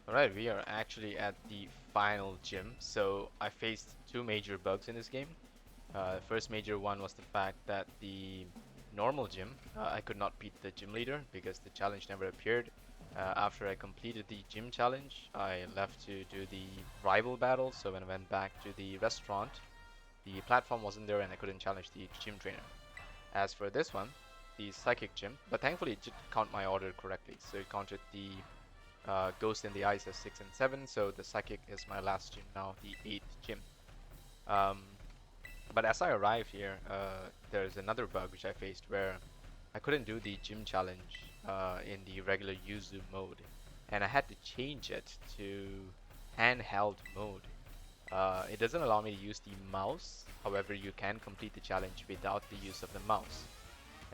Alright, we are actually at the final gym. So I faced two major bugs in this game. The first major one was the fact that the normal gym, I could not beat the gym leader because the challenge never appeared. After I completed the gym challenge, I left to do the rival battle. So when I went back to the restaurant, the platform wasn't there and I couldn't challenge the gym trainer. As for this one, the psychic gym, but thankfully it did count my order correctly. So it counted the Ghost in the Ice as 6 and 7, so the Psychic is my last gym now, the 8th gym. Um, but as I arrive here, there's another bug which I faced where I couldn't do the gym challenge in the regular Yuzu mode, and I had to change it to handheld mode. It doesn't allow me to use the mouse, however, you can complete the challenge without the use of the mouse.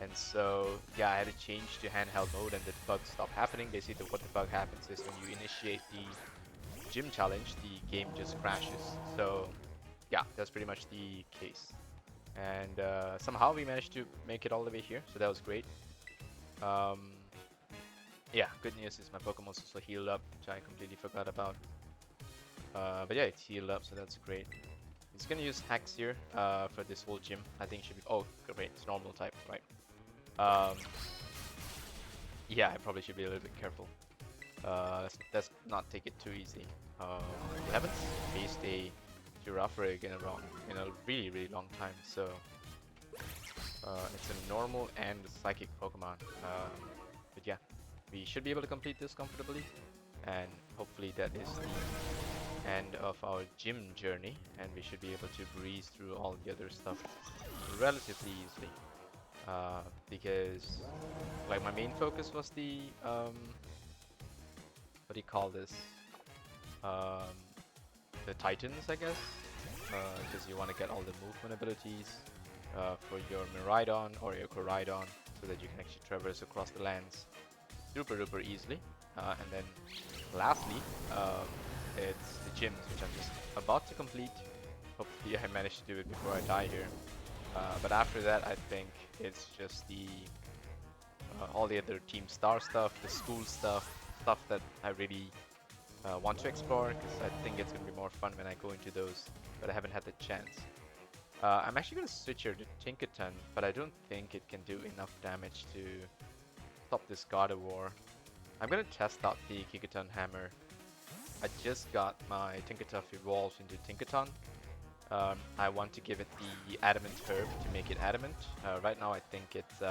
And so, yeah, I had to change to handheld mode and the bug stopped happening. Basically, what the bug happens is when you initiate the gym challenge, the game just crashes. So, yeah, that's pretty much the case. And somehow we managed to make it all the way here, so that was great. Um, yeah, good news is my Pokemon's also healed up, which I completely forgot about. But yeah, it's healed up, so that's great. It's gonna use Hex here for this whole gym. I think it should be. Oh, great, it's normal type, right? Um, yeah, I probably should be a little bit careful. Let's not take it too easy. We haven't faced a Girafarig in a really long time, so it's a normal and psychic Pokemon. But yeah, we should be able to complete this comfortably, and hopefully that is the end of our gym journey, and we should be able to breeze through all the other stuff relatively easily. Because like my main focus was the what do you call this? Um, the Titans, I guess, because you want to get all the movement abilities for your Miraidon or your Koraidon, so that you can actually traverse across the lands super duper easily. And then lastly, um, it's the gyms, which I'm just about to complete. Hopefully I manage to do it before I die here. But after that, I think it's just the all the other Team Star stuff, the school stuff, stuff that I really want to explore because I think it's going to be more fun when I go into those, but I haven't had the chance. I'm actually going to switch here to Tinkaton, but I don't think it can do enough damage to stop this Gardevoir. I'm going to test out the Gigaton Hammer. I just got my Tinkaton evolved into Tinkaton. I want to give it the Adamant Herb to make it Adamant. Right now I think it's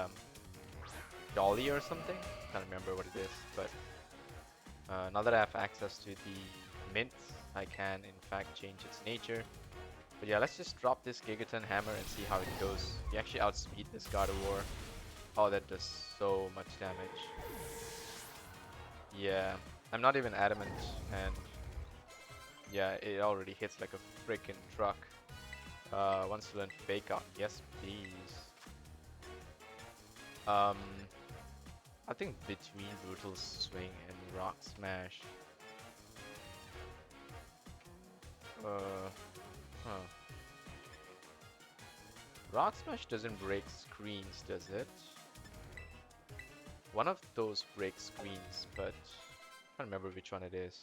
Dolly or something. Can't remember what it is, but now that I have access to the mints, I can in fact change its nature. But yeah, let's just drop this Gigaton Hammer and see how it goes. We actually outspeed this Gardevoir. Oh, that does so much damage. Yeah, I'm not even adamant, and yeah, it already hits like a freaking truck. Wants to learn Fake Out. Yes, please. Um, I think between Brutal Swing and Rock Smash. Uh, huh. Rock Smash doesn't break screens, does it? One of those breaks screens, but I can't remember which one it is.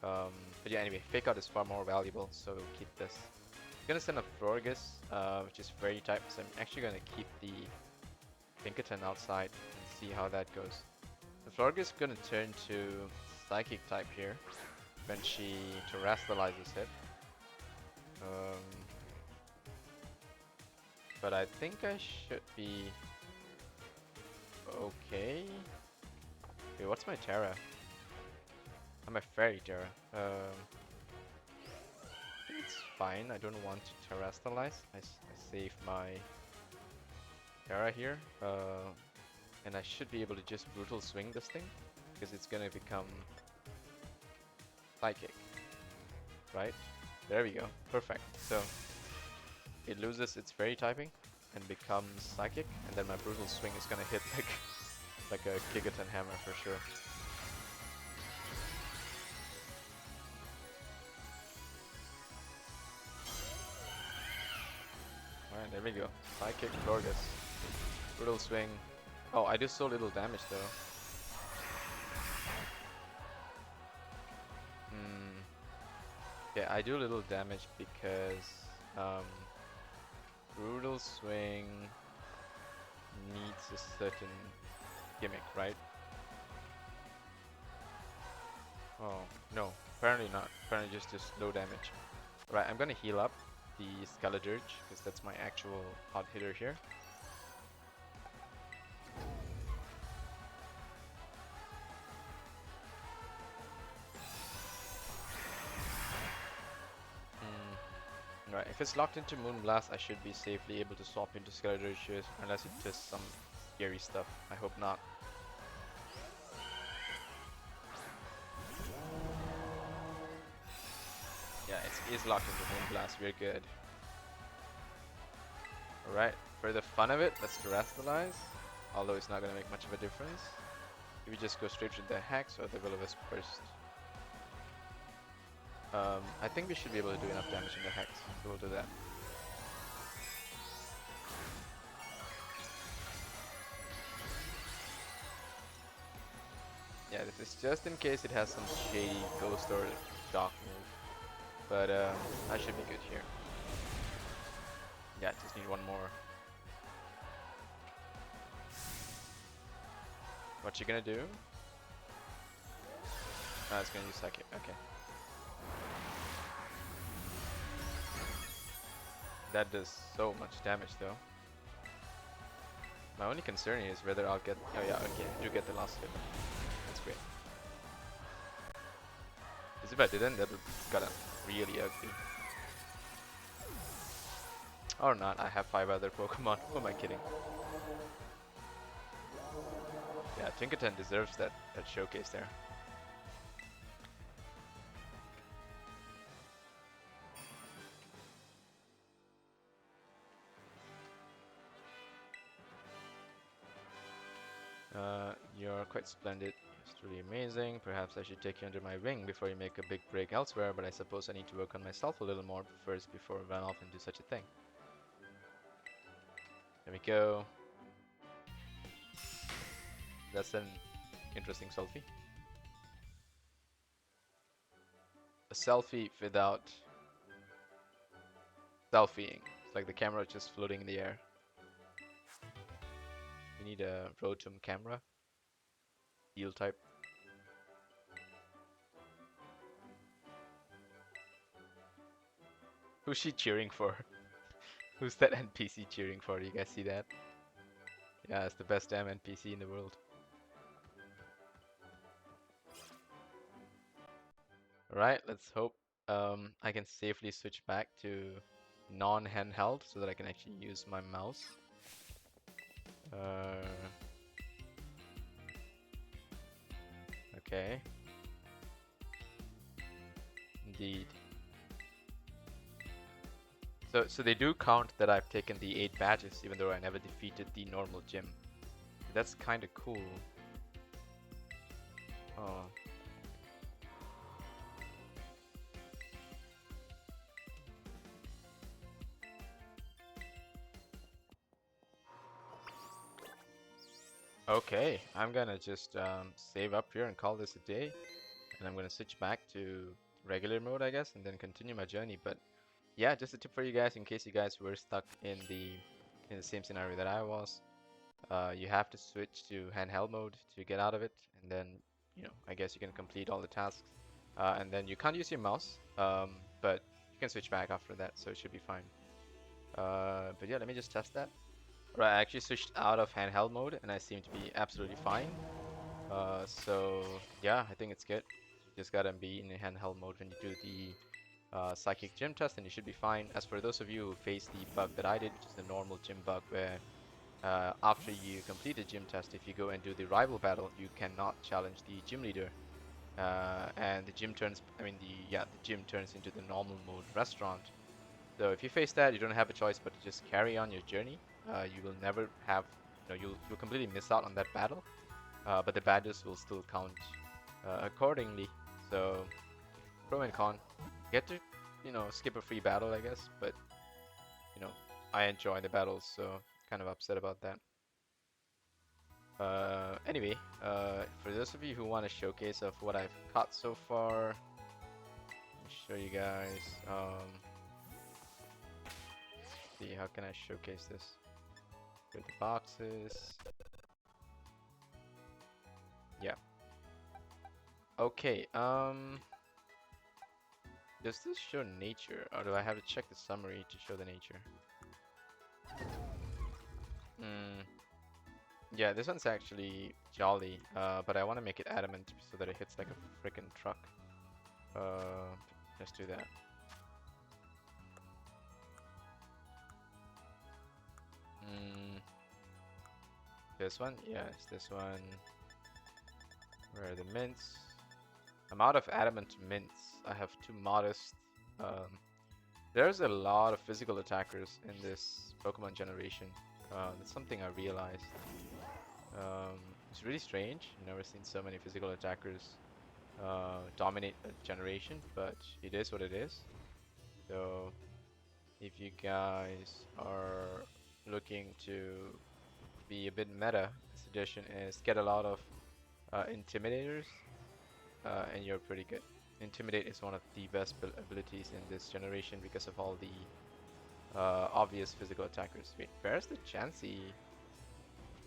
But yeah, anyway, Fake Out is far more valuable, so we'll keep this. I'm gonna send a Florges, which is Fairy type, so I'm actually gonna keep the Pinkerton outside and see how that goes. The Florges is gonna turn to Psychic type here when she terrestrializes it. Um, but I think I should be okay. Wait, what's my Terra? I'm a Fairy Terra. I think it's fine. I don't want to terrestrialize. I save my Terra here. And I should be able to just Brutal Swing this thing. Because it's gonna become Psychic. Right? There we go. Perfect. So, it loses its Fairy typing and becomes Psychic. And then my Brutal Swing is gonna hit like a Gigaton Hammer for sure. Alright, there we go. Psychic Florges. Brutal Swing. Oh, I do so little damage though. Okay, I do a little damage because um, Brutal Swing needs a certain gimmick, right? Oh, no, apparently not. Apparently just low damage. Right, I'm gonna heal up the Skeledirge, because that's my actual hot hitter here. Right, if it's locked into Moonblast, I should be safely able to swap into Skeledirge, unless it does some scary stuff. I hope not. Yeah, it is locked into Moonblast, we're good. Alright, for the fun of it, let's Terastallize. Although it's not going to make much of a difference. If we just go straight to the Hex or the Will-O-Wisp first. I think we should be able to do enough damage in the Hex, so we'll do that. Yeah, this is just in case it has some shady Ghost or Shock move. But I should be good here. Yeah, just need one more. What you gonna do? Oh, it's gonna use Psychic, okay. That does so much damage though. My only concern is whether I'll get... Oh yeah, okay, I do get the last hit. That's great. Because if I didn't, that would got really ugly. Or not, I have 5 other Pokemon. Who am I kidding? Yeah, Tinkaton deserves that showcase there. You're quite splendid. It's truly amazing. Perhaps I should take you under my wing before you make a big break elsewhere, but I suppose I need to work on myself a little more first before I run off and do such a thing. There we go. That's an interesting selfie. A selfie without selfieing. It's like the camera just floating in the air. We need a Rotom camera. Steel type. Who's she cheering for? Who's that NPC cheering for? Do you guys see that? Yeah, it's the best damn NPC in the world. Alright, let's hope I can safely switch back to non-handheld so that I can actually use my mouse. Okay. Indeed. So they do count that I've taken the 8 badges even though I never defeated the normal gym. That's kinda cool. Oh. Okay, I'm gonna just save up here and call this a day. And I'm gonna switch back to regular mode, I guess, and then continue my journey. But yeah, just a tip for you guys in case you guys were stuck in the same scenario that I was. You have to switch to handheld mode to get out of it, and then I guess you can complete all the tasks. And then you can't use your mouse, but you can switch back after that, so it should be fine. But yeah, let me just test that. Right, I actually switched out of handheld mode, and I seem to be absolutely fine. So yeah, I think it's good. You just gotta be in handheld mode when you do the psychic gym test, and you should be fine. As for those of you who face the bug that I did, which is the normal gym bug, where after you complete a gym test, if you go and do the rival battle, you cannot challenge the gym leader, and the gym turns. The gym turns into the normal mode restaurant. So if you face that, you don't have a choice but to just carry on your journey. You will never have, you'll completely miss out on that battle. But the badges will still count accordingly. So pro and con, get to skip a free battle, I guess. But I enjoy the battles, so kind of upset about that. Anyway, for those of you who want a showcase of what I've caught so far, show you guys. See, how can I showcase this? With the boxes. Yeah. Okay. Does this show nature, or do I have to check the summary to show the nature? Hmm. Yeah, this one's actually jolly, but I want to make it adamant so that it hits like a freaking truck. Uh, let's do that. Mm, this one? Yes, this one. Where are the mints? I'm out of adamant mints. I have too modest. There's a lot of physical attackers in this Pokemon generation. That's something I realized. It's really strange. I've never seen so many physical attackers dominate a generation, but it is what it is. So if you guys are looking to be a bit meta, the suggestion is get a lot of Intimidators, and you're pretty good. Intimidate is one of the best abilities in this generation because of all the obvious physical attackers. Wait, where's the Chansey?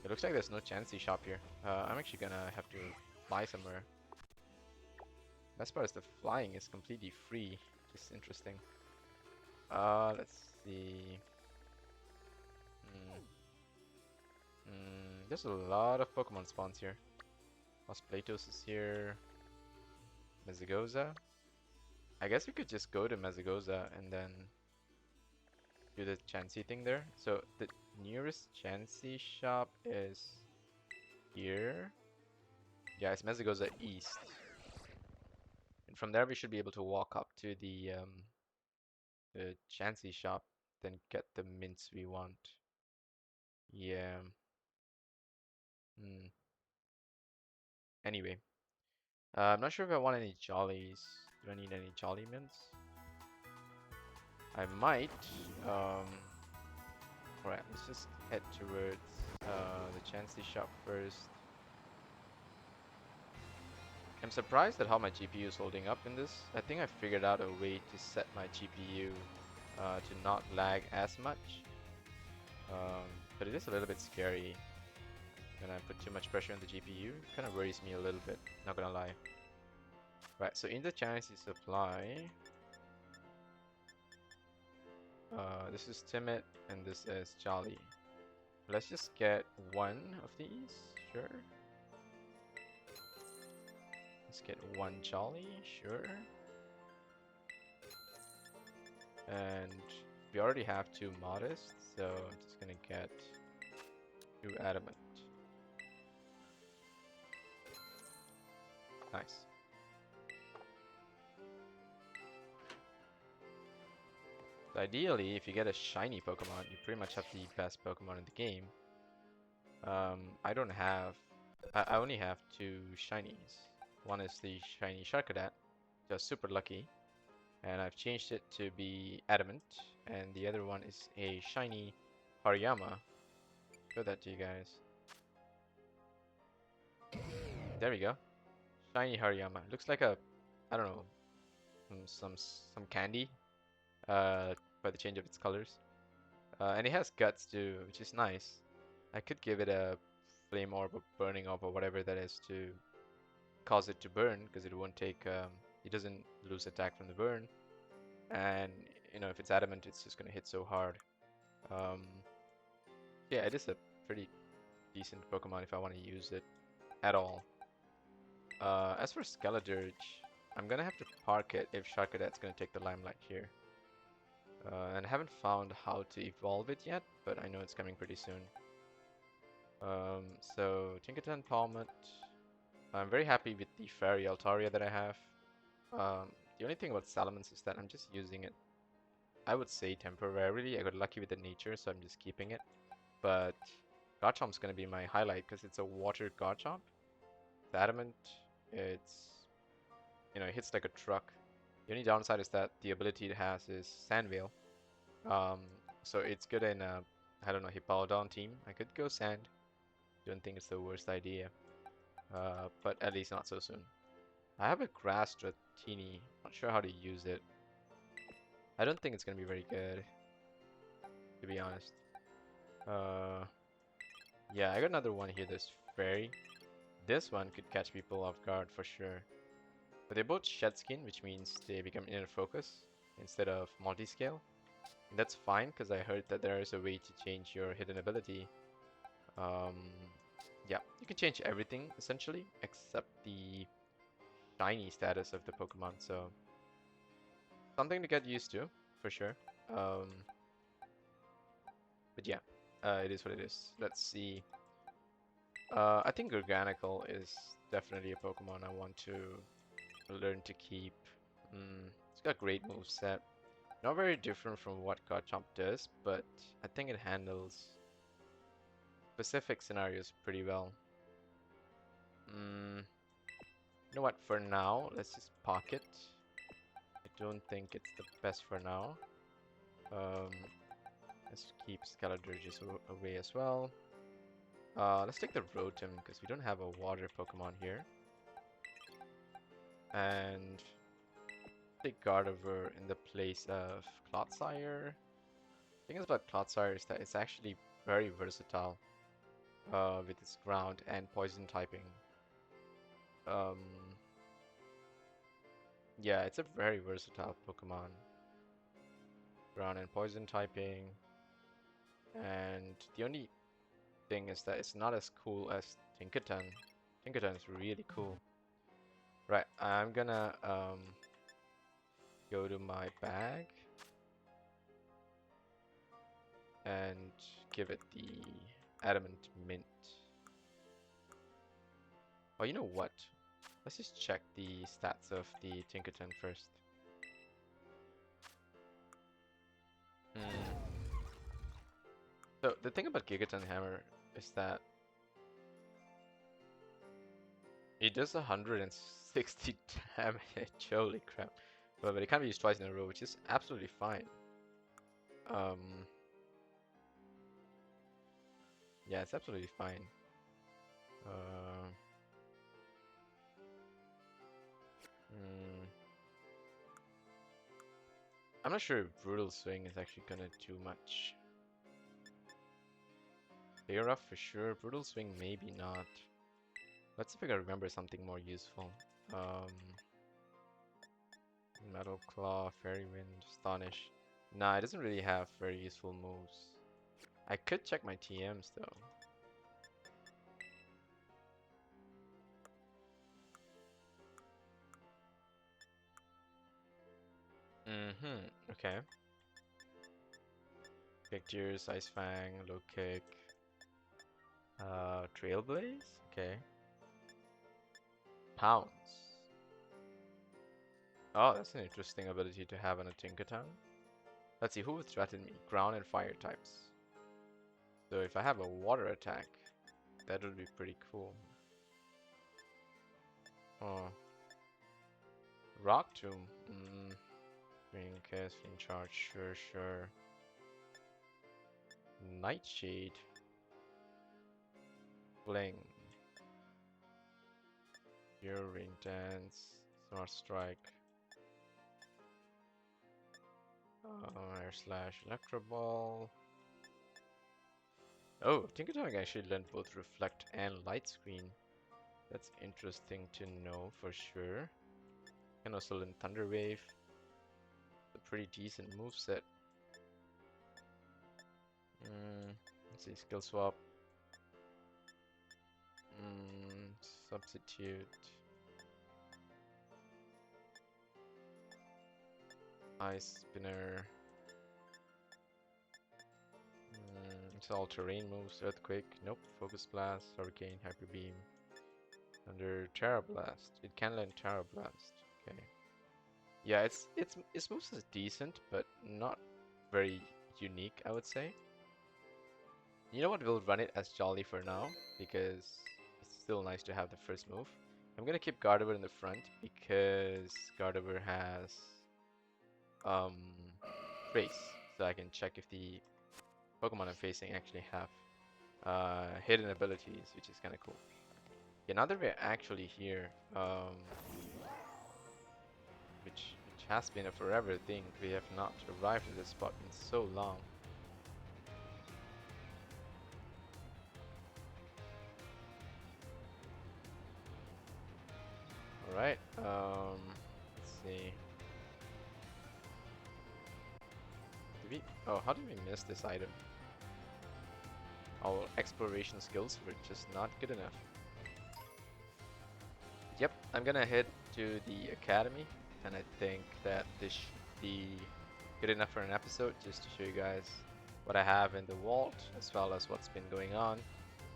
It looks like there's no Chansey shop here. I'm actually gonna have to fly somewhere. Best part is the flying is completely free, which is interesting. Let's see. Hmm. There's a lot of Pokemon spawns here. Los Platos is here. Mezagoza. I guess we could just go to Mezagoza and then do the Chansey thing there. So the nearest Chansey shop is here. Yeah, it's Mezagoza East. And from there we should be able to walk up to the Chansey shop, then get the mints we want. Yeah. Hmm. Anyway, I'm not sure if I want any jollies. Do I need any jolly mints? I might. Alright, let's just head towards the Chansey shop first. I'm surprised at how my GPU is holding up in this. I think I figured out a way to set my GPU to not lag as much. But it is a little bit scary when I put too much pressure on the GPU. It kind of worries me a little bit, not gonna lie. Right, so in the Chansey supply, this is Timid and this is Jolly. Let's just get one of these, sure. Let's get one Jolly, sure. And we already have two Modest, so I'm just gonna get two Adamant. Nice. So ideally, if you get a shiny Pokemon, you pretty much have the best Pokemon in the game. I don't have... I only have two shinies. One is the shiny Sharkadat, just super lucky. And I've changed it to be Adamant. And the other one is a shiny Hariyama. Show that to you guys. There we go. Shiny Hariyama. Looks like a, I don't know, some candy. By the change of its colors. And it has guts too, which is nice. I could give it a flame orb or burning orb or whatever that is to cause it to burn, because it won't take, it doesn't lose attack from the burn. And, you know, if it's adamant, it's just gonna hit so hard. Yeah, it is a pretty decent Pokemon if I want to use it at all. As for Skeledirge, I'm gonna have to park it if Sharkadet's gonna take the limelight here. And I haven't found how to evolve it yet, but I know it's coming pretty soon. So Tinkaton Palmet. I'm very happy with the Fairy Altaria that I have. The only thing about Salamence is that I'm just using it, I would say temporarily. I got lucky with the nature, so I'm just keeping it. But Garchomp's gonna be my highlight because it's a water Garchomp. The Adamant, it's, you know, it hits like a truck. The only downside is that the ability it has is Sand Veil. So it's good in a, I don't know, Hippowdon team. I could go Sand. Don't think it's the worst idea. But at least not so soon. I have a grass Dratini. Not sure how to use it. I don't think it's gonna be very good, to be honest. Uh, yeah, I got another one here. This fairy. This one could catch people off guard for sure. But they both shed skin, which means they become inner focus instead of multi-scale. And that's fine because I heard that there is a way to change your hidden ability. Um, yeah, you can change everything essentially except the shiny status of the Pokemon. So something to get used to for sure. Um, but yeah, it is what it is. Let's see. I think Organical is definitely a Pokemon I want to learn to keep. It's got great moveset. Not very different from what Garchomp does, but I think it handles specific scenarios pretty well. You know what? For now, let's just pocket. I don't think it's the best for now. Um, let's keep Scaladurgis away as well. Let's take the Rotom because we don't have a water Pokemon here. And take Gardevoir in the place of Clodsire. The thing is about Clodsire is that it's actually very versatile with its ground and poison typing. Um, yeah, it's a very versatile Pokemon. Ground and poison typing. And the only thing is that it's not as cool as Tinkaton. Tinkaton is really cool. Right, I'm gonna go to my bag and give it the Adamant Mint. Oh, you know what? Let's just check the stats of the Tinkaton first. So the thing about Gigaton Hammer is that it does 160 damage. Holy crap. But it can't be used twice in a row, which is absolutely fine. Um, yeah, it's absolutely fine. Uh, I'm not sure if Brutal Swing is actually gonna do much. Clear Off for sure. Brutal Swing maybe not. Let's see if I can remember something more useful. Metal Claw, Fairy Wind, Astonish. Nah, it doesn't really have very useful moves. I could check my TMs though. Okay. Big Tears, Ice Fang, Low Kick. Trailblaze? Okay. Pounce. Oh, that's an interesting ability to have on a Tinkaton. Let's see, who would threaten me? Ground and fire types. So if I have a water attack, that would be pretty cool. Oh. Rock Tomb. Green Cast, Flame Charge, sure. Nightshade. Fling. Pure Rain Dance. Smart Strike. Air Slash, Electro Ball. Oh, Tinkaton actually learned both Reflect and Light Screen. That's interesting to know for sure. Can also learn Thunder Wave. A pretty decent moveset. Let's see, Skill Swap. Substitute. Ice Spinner. It's all terrain moves. Earthquake. Nope. Focus Blast. Hurricane. Hyper Beam. Under Terra Blast. It can learn Terra Blast. Okay. Yeah, its moves is decent, but not very unique, I would say. You know what? We'll run it as Jolly for now because it's still nice to have the first move. I'm gonna keep Gardevoir in the front because Gardevoir has Trace, so I can check if the Pokemon I'm facing actually have hidden abilities, which is kind of cool. Yeah, now that we're actually here, has been a forever thing. We have not arrived at this spot in so long. Alright, let's see. Oh, how did we miss this item? Our exploration skills were just not good enough. Yep, I'm gonna head to the academy, and I think that this should be good enough for an episode, just to show you guys what I have in the vault, as well as what's been going on.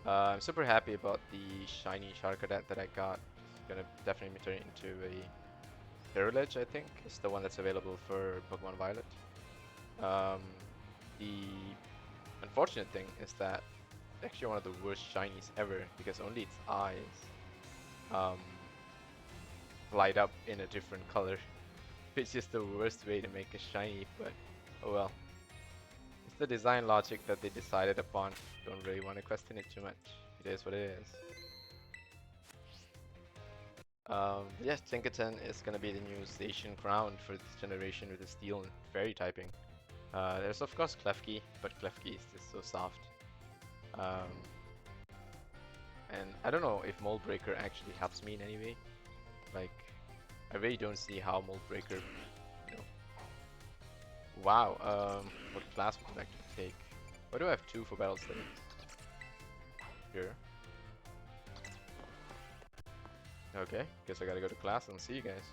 I'm super happy about the shiny Charcadet that I got. It's gonna definitely turn it into a Pyrrhilage, I think, is the one that's available for Pokemon Violet. Um, the unfortunate thing is that actually one of the worst shinies ever, because only its eyes um, light up in a different color. It's just the worst way to make a shiny, but oh well. It's the design logic that they decided upon. Don't really want to question it too much. It is what it is. Yes, Tinkaton is gonna be the new station crown for this generation with the steel and fairy typing. There's of course Klefki, but Klefki is just so soft. Um, and I don't know if Mold Breaker actually helps me in any way. Like, I really don't see how Mold Breaker, you know. Wow, what class would you like to take? Why do I have 2 for battle settings? Sure. Okay, guess I gotta go to class and see you guys.